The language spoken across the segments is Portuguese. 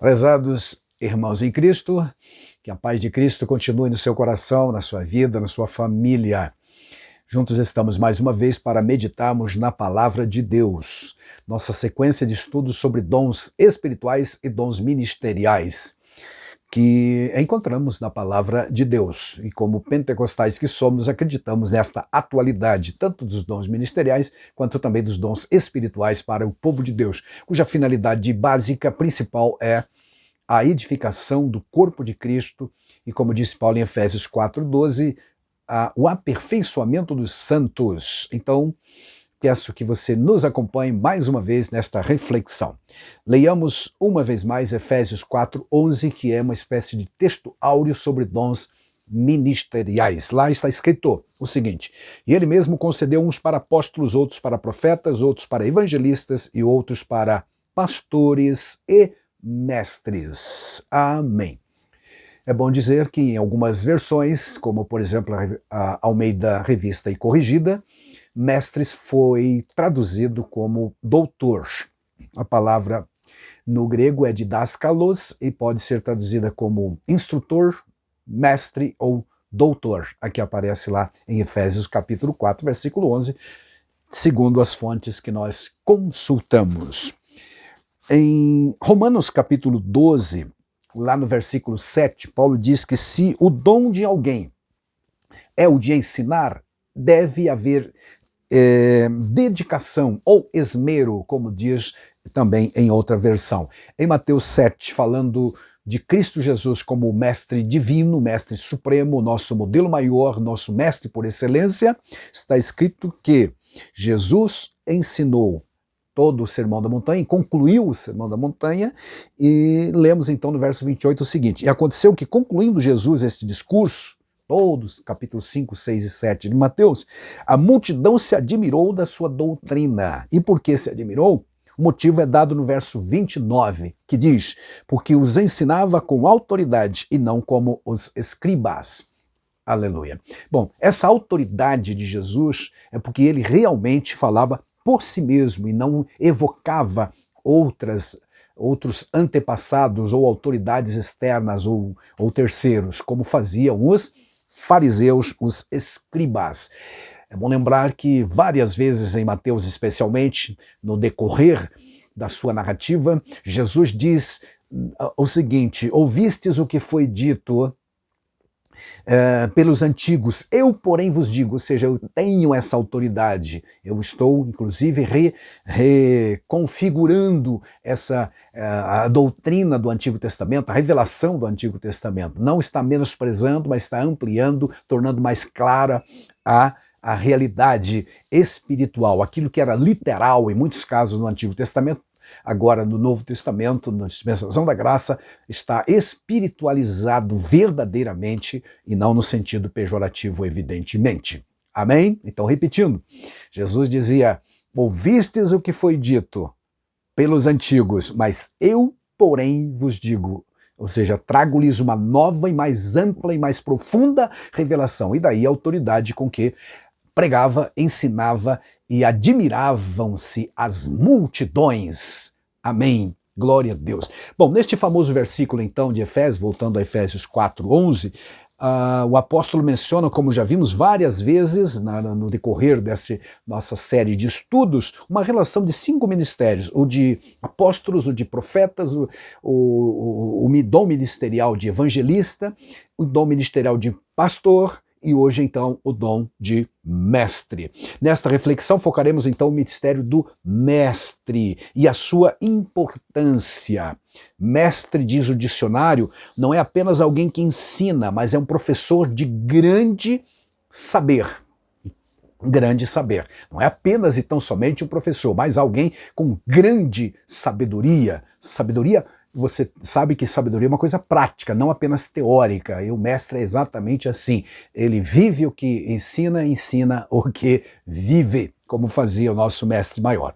Prezados irmãos em Cristo, que a paz de Cristo continue no seu coração, na sua vida, na sua família. Juntos estamos mais uma vez para meditarmos na Palavra de Deus, nossa sequência de estudos sobre dons espirituais e dons ministeriais, que encontramos na Palavra de Deus. E como pentecostais que somos, acreditamos nesta atualidade, tanto dos dons ministeriais, quanto também dos dons espirituais para o povo de Deus, cuja finalidade básica, principal, é a edificação do corpo de Cristo e, como disse Paulo em Efésios 4:12, o aperfeiçoamento dos santos. Então, peço que você nos acompanhe mais uma vez nesta reflexão. Leiamos uma vez mais Efésios 4:11, que é uma espécie de texto áureo sobre dons ministeriais. Lá está escrito o seguinte: e ele mesmo concedeu uns para apóstolos, outros para profetas, outros para evangelistas e outros para pastores e mestres. Amém. É bom dizer que em algumas versões, como por exemplo a Almeida Revista e Corrigida, mestres foi traduzido como doutor. A palavra no grego é didaskalos e pode ser traduzida como instrutor, mestre ou doutor. Aqui aparece lá em Efésios capítulo 4, versículo 11, segundo as fontes que nós consultamos. Em Romanos capítulo 12, lá no versículo 7, Paulo diz que se o dom de alguém é o de ensinar, deve haver dedicação ou esmero, como diz também em outra versão. Em Mateus 7, falando de Cristo Jesus como mestre divino, mestre supremo, nosso modelo maior, nosso mestre por excelência, está escrito que Jesus ensinou todo o Sermão da Montanha, e concluiu o Sermão da Montanha, e lemos então no verso 28 o seguinte: e aconteceu que, concluindo Jesus este discurso, todos, capítulos 5, 6 e 7 de Mateus, a multidão se admirou da sua doutrina. E por que se admirou? O motivo é dado no verso 29, que diz: porque os ensinava com autoridade e não como os escribas. Aleluia. Bom, essa autoridade de Jesus é porque ele realmente falava por si mesmo e não evocava outros antepassados ou autoridades externas ou terceiros, como faziam os fariseus, os escribas. É bom lembrar que várias vezes em Mateus, especialmente no decorrer da sua narrativa, Jesus diz o seguinte: ouvistes o que foi dito pelos antigos, eu porém vos digo, ou seja, eu tenho essa autoridade, eu estou inclusive reconfigurando a doutrina do Antigo Testamento, a revelação do Antigo Testamento, não está menosprezando, mas está ampliando, tornando mais clara a realidade espiritual, aquilo que era literal em muitos casos no Antigo Testamento. Agora, no Novo Testamento, na dispensação da graça, está espiritualizado verdadeiramente e não no sentido pejorativo, evidentemente. Amém? Então, repetindo, Jesus dizia: ouvistes o que foi dito pelos antigos, mas eu, porém, vos digo. Ou seja, trago-lhes uma nova e mais ampla e mais profunda revelação. E daí a autoridade com que pregava, ensinava e admiravam-se as multidões. Amém. Glória a Deus. Bom, neste famoso versículo então de Efésios, voltando a Efésios 4:11, o apóstolo menciona, como já vimos várias vezes no decorrer dessa nossa série de estudos, uma relação de 5 ministérios: o de apóstolos, o de profetas, o dom ministerial de evangelista, o dom ministerial de pastor, e hoje, então, o dom de mestre. Nesta reflexão, focaremos, então, o ministério do mestre e a sua importância. Mestre, diz o dicionário, não é apenas alguém que ensina, mas é um professor de grande saber. Grande saber. Não é apenas e tão somente um professor, mas alguém com grande sabedoria. Sabedoria, você sabe que sabedoria é uma coisa prática, não apenas teórica, e o mestre é exatamente assim. Ele vive o que ensina, ensina o que vive. como fazia o nosso mestre maior.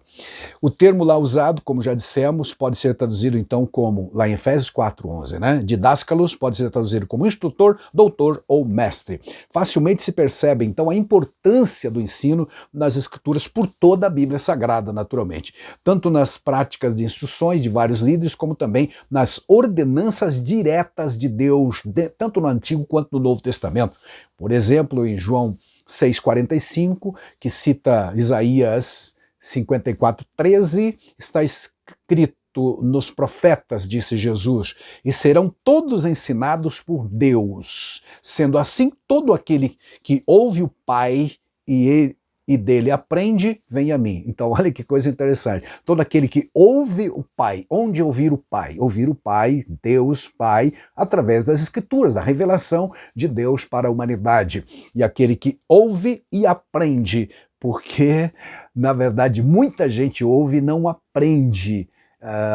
O termo lá usado, como já dissemos, pode ser traduzido então como, lá em Efésios 4:11, né? Didáscalos pode ser traduzido como instrutor, doutor ou mestre. Facilmente se percebe então a importância do ensino nas Escrituras por toda a Bíblia Sagrada, naturalmente. Tanto nas práticas de instruções de vários líderes, como também nas ordenanças diretas de Deus, tanto no Antigo quanto no Novo Testamento. Por exemplo, em João 6,45, que cita Isaías 54:13, está escrito nos profetas, disse Jesus, e serão todos ensinados por Deus. Sendo assim, todo aquele que ouve o Pai e dele aprende, vem a mim. Então, olha que coisa interessante. Todo aquele que ouve o Pai, onde ouvir o Pai? Ouvir o Pai, Deus Pai, através das Escrituras, da revelação de Deus para a humanidade. E aquele que ouve e aprende, porque, na verdade, muita gente ouve e não aprende.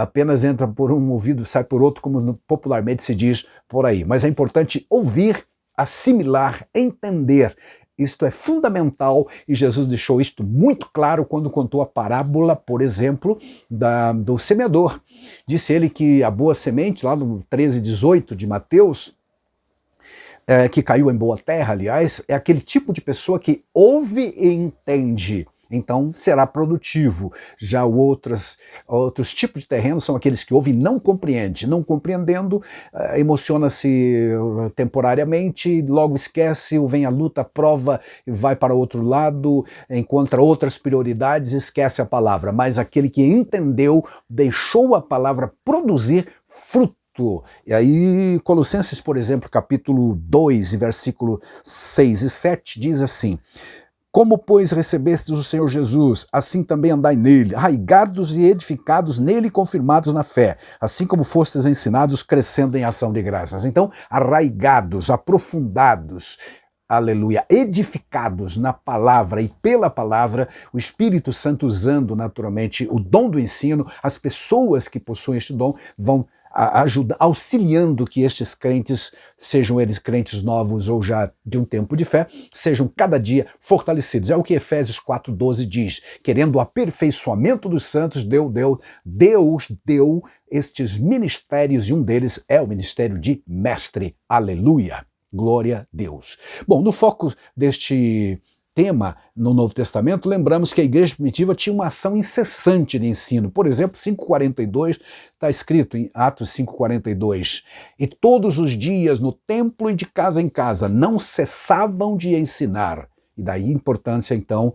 Apenas entra por um ouvido, sai por outro, como popularmente se diz por aí. Mas é importante ouvir, assimilar, entender. Isto é fundamental e Jesus deixou isto muito claro quando contou a parábola, por exemplo, do semeador. Disse ele que a boa semente, lá no 13:18 de Mateus, que caiu em boa terra, aliás, é aquele tipo de pessoa que ouve e entende. Então será produtivo. Já outros tipos de terreno são aqueles que ouvem e não compreendem. Não compreendendo, emociona-se temporariamente, logo esquece, vem a luta, a prova, vai para outro lado, encontra outras prioridades, esquece a palavra. Mas aquele que entendeu, deixou a palavra produzir fruto. E aí, Colossenses, por exemplo, capítulo 2, versículo 6 e 7, diz assim: como, pois, recebestes o Senhor Jesus, assim também andai nele, arraigados e edificados nele e confirmados na fé, assim como fostes ensinados, crescendo em ação de graças. Então, arraigados, aprofundados, aleluia, edificados na palavra e pela palavra, o Espírito Santo usando naturalmente o dom do ensino, as pessoas que possuem este dom vão auxiliando que estes crentes, sejam eles crentes novos ou já de um tempo de fé, sejam cada dia fortalecidos. É o que Efésios 4:12 diz, querendo o aperfeiçoamento dos santos, Deus deu estes ministérios, e um deles é o ministério de mestre. Aleluia! Glória a Deus. Bom, no foco deste tema no Novo Testamento, lembramos que a igreja primitiva tinha uma ação incessante de ensino. Por exemplo, 5:42, está escrito em Atos 5:42, e todos os dias no templo e de casa em casa não cessavam de ensinar. E daí a importância então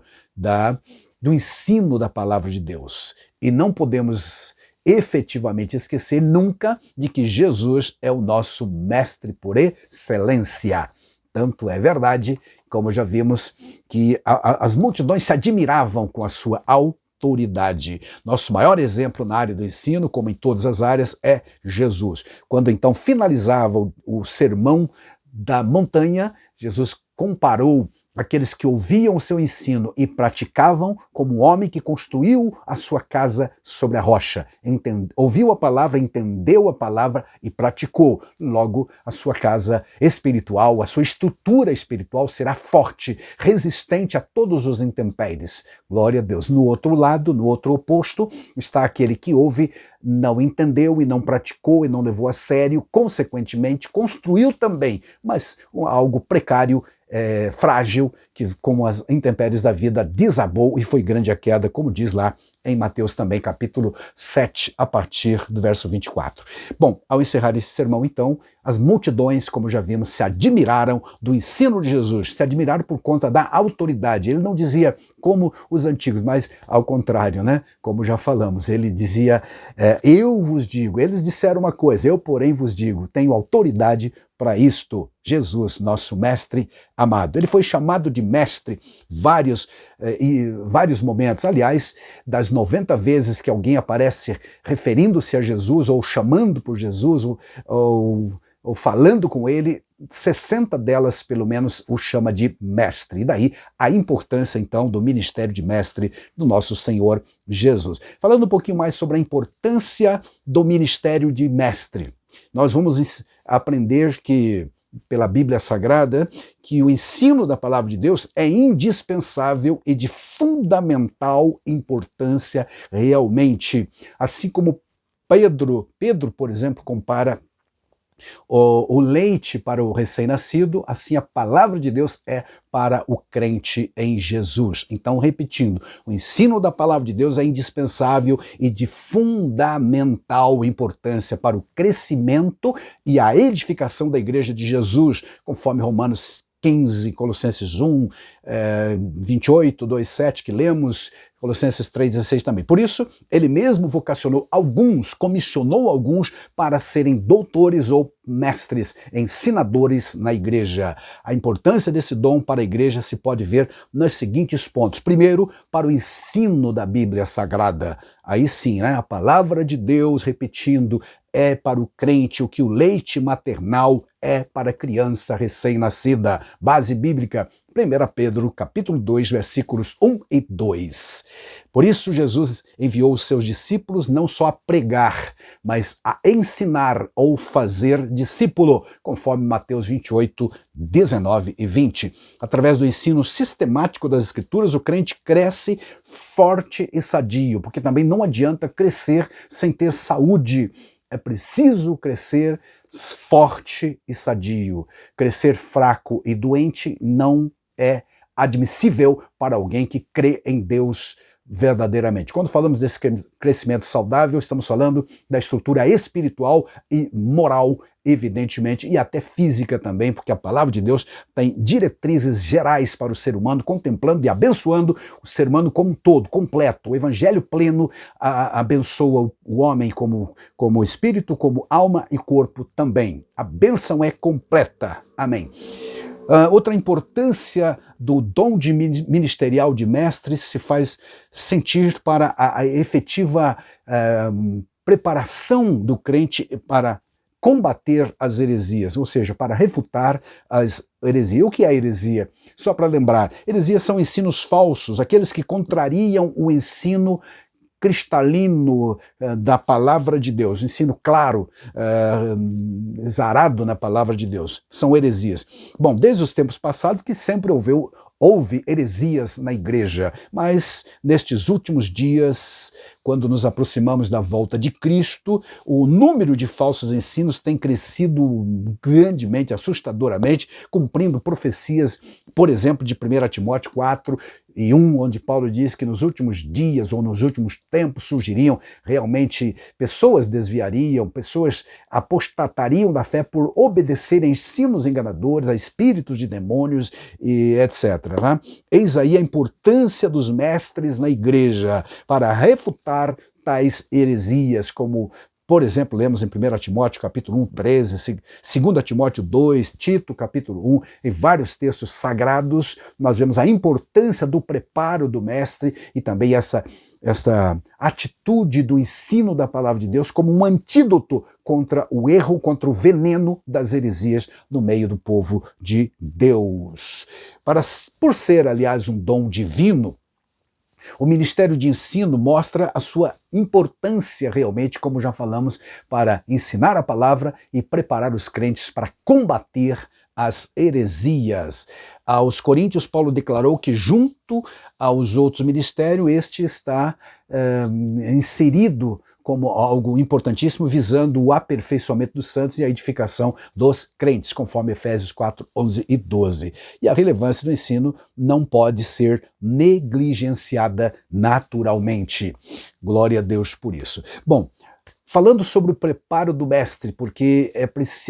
do ensino da palavra de Deus. E não podemos efetivamente esquecer nunca de que Jesus é o nosso mestre por excelência. Tanto é verdade, como já vimos, que as multidões se admiravam com a sua autoridade. Nosso maior exemplo na área do ensino, como em todas as áreas, é Jesus. Quando então finalizava o sermão da montanha, Jesus comparou aqueles que ouviam o seu ensino e praticavam como um homem que construiu a sua casa sobre a rocha. Ouviu a palavra, entendeu a palavra e praticou. Logo, a sua casa espiritual, a sua estrutura espiritual será forte, resistente a todos os intempéries. Glória a Deus. No outro lado, no outro oposto, está aquele que ouve, não entendeu e não praticou e não levou a sério, consequentemente construiu também, mas algo precário, frágil, que como as intempéries da vida desabou e foi grande a queda, como diz lá em Mateus também, capítulo 7, a partir do verso 24. Bom, ao encerrar esse sermão, então, as multidões, como já vimos, se admiraram do ensino de Jesus, se admiraram por conta da autoridade. Ele não dizia como os antigos, mas ao contrário, né? Como já falamos, ele dizia, eu vos digo, eles disseram uma coisa, eu porém vos digo, tenho autoridade para isto. Jesus, nosso mestre amado. Ele foi chamado de mestre vários momentos. Aliás, das 90 vezes que alguém aparece referindo-se a Jesus, ou chamando por Jesus, ou falando com ele, 60 delas, pelo menos, o chama de mestre. E daí a importância, então, do ministério de mestre do nosso Senhor Jesus. Falando um pouquinho mais sobre a importância do ministério de mestre, nós vamos aprender que pela Bíblia Sagrada que o ensino da palavra de Deus é indispensável e de fundamental importância realmente. Assim como Pedro, por exemplo, compara o leite para o recém-nascido, assim a palavra de Deus é para o crente em Jesus. Então, repetindo, o ensino da palavra de Deus é indispensável e de fundamental importância para o crescimento e a edificação da igreja de Jesus, conforme Romanos 15, Colossenses 1, 28, 2:7 que lemos, Colossenses 3:16 também. Por isso, ele mesmo vocacionou alguns, comissionou alguns para serem doutores ou mestres, ensinadores na igreja. A importância desse dom para a igreja se pode ver nos seguintes pontos. Primeiro, para o ensino da Bíblia Sagrada. Aí sim, né? A palavra de Deus, repetindo, é para o crente o que o leite maternal é para a criança recém-nascida. Base bíblica, 1 Pedro, capítulo 2, versículos 1 e 2. Por isso, Jesus enviou os seus discípulos não só a pregar, mas a ensinar ou fazer discípulo, conforme Mateus 28, 19 e 20. Através do ensino sistemático das Escrituras, o crente cresce forte e sadio, porque também não adianta crescer sem ter saúde. É preciso crescer forte e sadio. Crescer fraco e doente não é admissível para alguém que crê em Deus verdadeiramente. Quando falamos desse crescimento saudável, estamos falando da estrutura espiritual e moral, evidentemente, e até física também, porque a palavra de Deus tem diretrizes gerais para o ser humano, contemplando e abençoando o ser humano como um todo, completo. O evangelho pleno abençoa o homem como espírito, como alma e corpo também. A bênção é completa. Amém. Outra importância do dom ministerial de mestres se faz sentir para a efetiva preparação do crente para combater as heresias, ou seja, para refutar as heresias. O que é heresia? Só para lembrar, heresias são ensinos falsos, aqueles que contrariam o ensino cristalino da palavra de Deus, ensino claro, exarado na palavra de Deus, são heresias. Bom, desde os tempos passados que sempre houve heresias na igreja, mas nestes últimos dias, quando nos aproximamos da volta de Cristo, o número de falsos ensinos tem crescido grandemente, assustadoramente, cumprindo profecias, por exemplo, de 1 Timóteo 4:1, onde Paulo diz que nos últimos dias ou nos últimos tempos surgiriam realmente pessoas desviariam, pessoas apostatariam da fé por obedecerem ensinos enganadores, a espíritos de demônios e etc. Né? Eis aí a importância dos mestres na igreja para refutar tais heresias, como, por exemplo, lemos em 1 Timóteo capítulo 1, 13, 2 Timóteo 2, Tito capítulo 1, em vários textos sagrados, nós vemos a importância do preparo do mestre e também essa atitude do ensino da palavra de Deus como um antídoto contra o erro, contra o veneno das heresias no meio do povo de Deus. Por ser, aliás, um dom divino, o ministério de ensino mostra a sua importância realmente, como já falamos, para ensinar a palavra e preparar os crentes para combater as heresias. Aos Coríntios, Paulo declarou que junto aos outros ministérios, este está inserido como algo importantíssimo, visando o aperfeiçoamento dos santos e a edificação dos crentes, conforme Efésios 4, 11 e 12. E a relevância do ensino não pode ser negligenciada naturalmente. Glória a Deus por isso. Bom, falando sobre o preparo do mestre, porque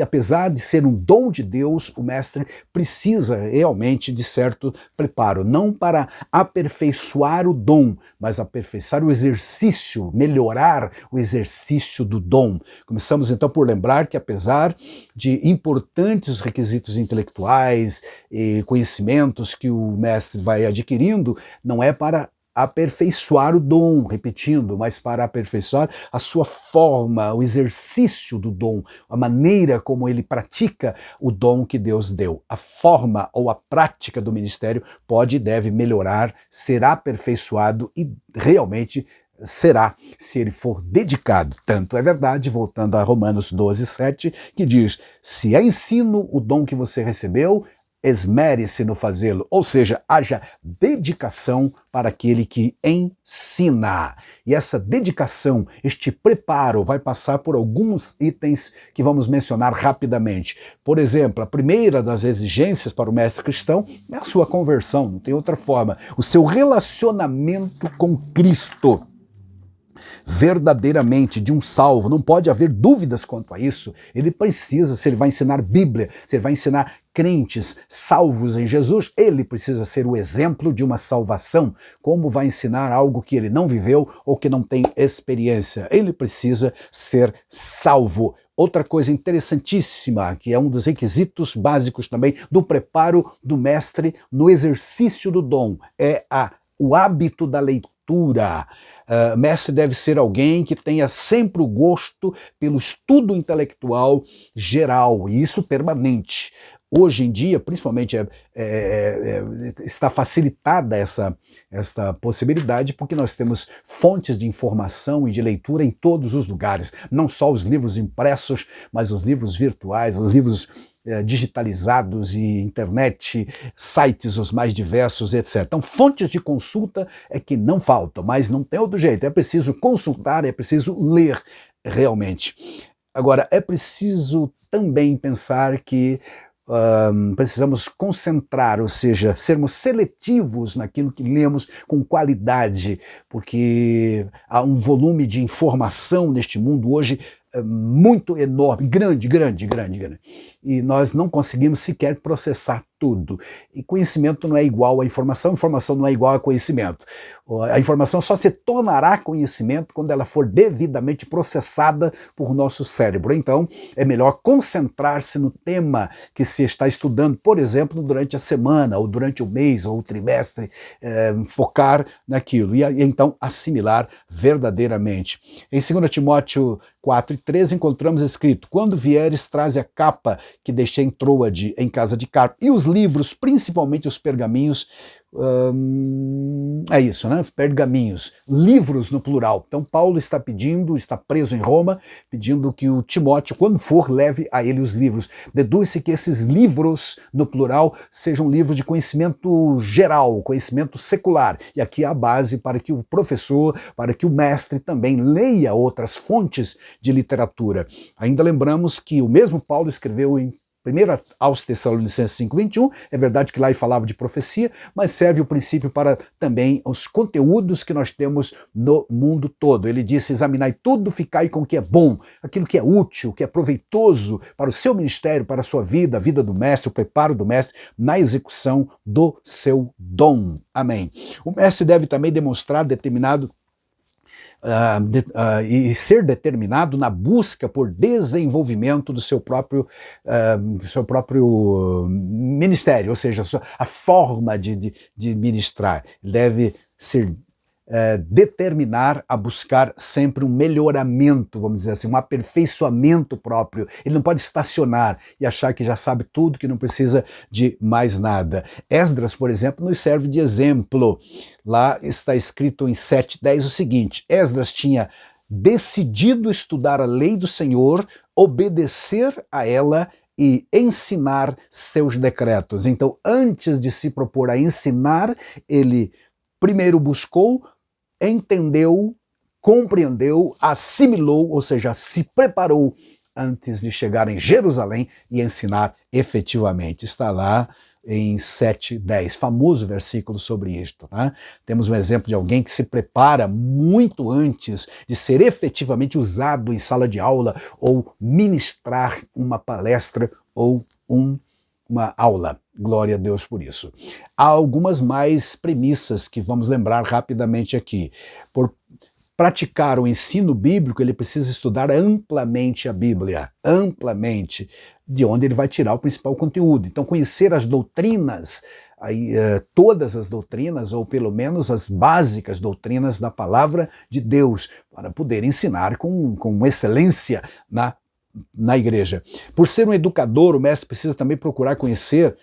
apesar de ser um dom de Deus, o mestre precisa realmente de certo preparo, não para aperfeiçoar o dom, mas aperfeiçoar o exercício, melhorar o exercício do dom. Começamos então por lembrar que apesar de importantes requisitos intelectuais e conhecimentos que o mestre vai adquirindo, não é para aperfeiçoar o dom, repetindo, mas para aperfeiçoar a sua forma, o exercício do dom, a maneira como ele pratica o dom que Deus deu. A forma ou a prática do ministério pode e deve melhorar, ser aperfeiçoado e realmente será se ele for dedicado. Tanto é verdade, voltando a Romanos 12:7, que diz: se é ensino o dom que você recebeu, esmere-se no fazê-lo, ou seja, haja dedicação para aquele que ensina. E essa dedicação, este preparo, vai passar por alguns itens que vamos mencionar rapidamente. Por exemplo, a primeira das exigências para o mestre cristão é a sua conversão, não tem outra forma. O seu relacionamento com Cristo. Verdadeiramente de um salvo, não pode haver dúvidas quanto a isso. Ele precisa, se ele vai ensinar Bíblia, se ele vai ensinar crentes salvos em Jesus, ele precisa ser o exemplo de uma salvação. Como vai ensinar algo que ele não viveu ou que não tem experiência? Ele precisa ser salvo. Outra coisa interessantíssima, que é um dos requisitos básicos também do preparo do mestre no exercício do dom, é o hábito da leitura. Mestre deve ser alguém que tenha sempre o gosto pelo estudo intelectual geral, e isso permanente. Hoje em dia, principalmente, está facilitada essa possibilidade porque nós temos fontes de informação e de leitura em todos os lugares, não só os livros impressos, mas os livros virtuais, os livros digitalizados e internet, sites os mais diversos, etc. Então, fontes de consulta é que não faltam, mas não tem outro jeito, é preciso consultar, é preciso ler realmente. Agora, é preciso também pensar que precisamos concentrar, ou seja, sermos seletivos naquilo que lemos com qualidade, porque há um volume de informação neste mundo hoje muito enorme, grande, e nós não conseguimos sequer processar tudo. E conhecimento não é igual a informação não é igual a conhecimento. A informação só se tornará conhecimento quando ela for devidamente processada por nosso cérebro. Então, é melhor concentrar-se no tema que se está estudando, por exemplo, durante a semana, ou durante o mês, ou o trimestre, focar naquilo, e então assimilar verdadeiramente. Em 2 Timóteo 4:13 encontramos escrito: quando vieres, traze a capa que deixei em Troade, em casa de Carpo, e os livros, principalmente os pergaminhos, é isso, né? Pergaminhos, livros no plural. Então Paulo está preso em Roma, pedindo que o Timóteo, quando for, leve a ele os livros. Deduz-se que esses livros, no plural, sejam livros de conhecimento geral, conhecimento secular. E aqui há a base para que o professor, para que o mestre também leia outras fontes de literatura. Ainda lembramos que o mesmo Paulo escreveu em 1 aos Tessalonicenses 5:21, é verdade que lá ele falava de profecia, mas serve o princípio para também os conteúdos que nós temos no mundo todo. Ele disse: examinai tudo, ficai com o que é bom, aquilo que é útil, que é proveitoso para o seu ministério, para a sua vida, a vida do mestre, o preparo do mestre na execução do seu dom. Amém. O mestre deve também demonstrar e ser determinado na busca por desenvolvimento do seu próprio ministério, ou seja, a forma de ministrar. Ele deve ser determinar a buscar sempre um melhoramento, vamos dizer assim, um aperfeiçoamento próprio. Ele não pode estacionar e achar que já sabe tudo, que não precisa de mais nada. Esdras, por exemplo, nos serve de exemplo. Lá está escrito em 7:10 o seguinte: Esdras tinha decidido estudar a lei do Senhor, obedecer a ela e ensinar seus decretos. Então, antes de se propor a ensinar, ele primeiro buscou, entendeu, compreendeu, assimilou, ou seja, se preparou antes de chegar em Jerusalém e ensinar efetivamente. Está lá em 7:10, famoso versículo sobre isto. Né? Temos um exemplo de alguém que se prepara muito antes de ser efetivamente usado em sala de aula ou ministrar uma palestra ou uma aula. Glória a Deus por isso. Há algumas mais premissas que vamos lembrar rapidamente aqui. Por praticar o ensino bíblico, ele precisa estudar amplamente a Bíblia, amplamente, de onde ele vai tirar o principal conteúdo. Então, conhecer as doutrinas, todas as doutrinas, ou pelo menos as básicas doutrinas da palavra de Deus, para poder ensinar com excelência na igreja. Por ser um educador, o mestre precisa também procurar conhecer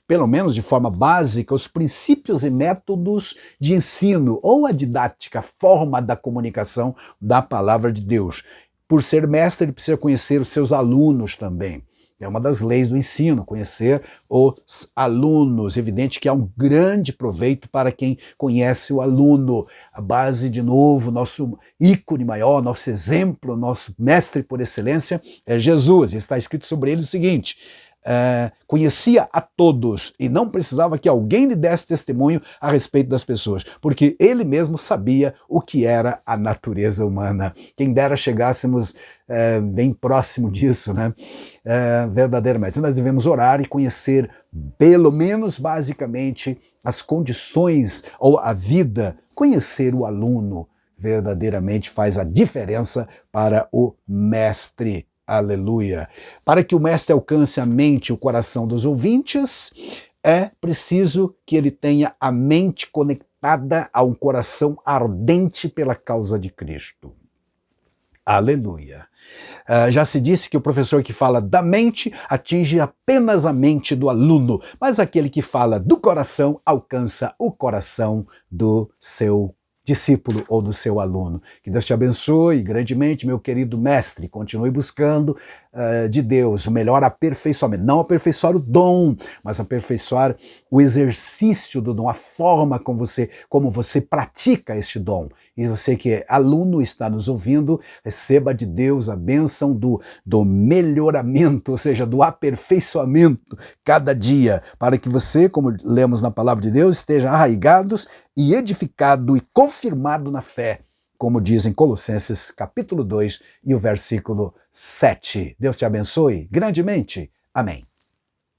pelo menos de forma básica, os princípios e métodos de ensino, ou a didática, a forma da comunicação da palavra de Deus. Por ser mestre, ele precisa conhecer os seus alunos também. É uma das leis do ensino, conhecer os alunos. Evidente que há um grande proveito para quem conhece o aluno. A base, de novo, nosso ícone maior, nosso exemplo, nosso mestre por excelência é Jesus. E está escrito sobre ele o seguinte: conhecia a todos e não precisava que alguém lhe desse testemunho a respeito das pessoas, porque ele mesmo sabia o que era a natureza humana. Quem dera chegássemos bem próximo disso, né? Verdadeiramente. Nós devemos orar e conhecer, pelo menos basicamente, as condições ou a vida. Conhecer o aluno verdadeiramente faz a diferença para o mestre. Aleluia! Para que o mestre alcance a mente e o coração dos ouvintes, é preciso que ele tenha a mente conectada a um coração ardente pela causa de Cristo. Aleluia! Já se disse que o professor que fala da mente atinge apenas a mente do aluno, mas aquele que fala do coração alcança o coração do seu discípulo ou do seu aluno. Que Deus te abençoe grandemente, meu querido mestre. Continue buscando de Deus o melhor aperfeiçoamento. Não aperfeiçoar o dom, mas aperfeiçoar o exercício do dom, a forma como você pratica este dom. E você que é aluno, está nos ouvindo, receba de Deus a bênção do melhoramento, ou seja, do aperfeiçoamento cada dia, para que você, como lemos na palavra de Deus, esteja arraigados e edificado e confirmado na fé, como diz em Colossenses capítulo 2 e o versículo 7. Deus te abençoe grandemente. Amém.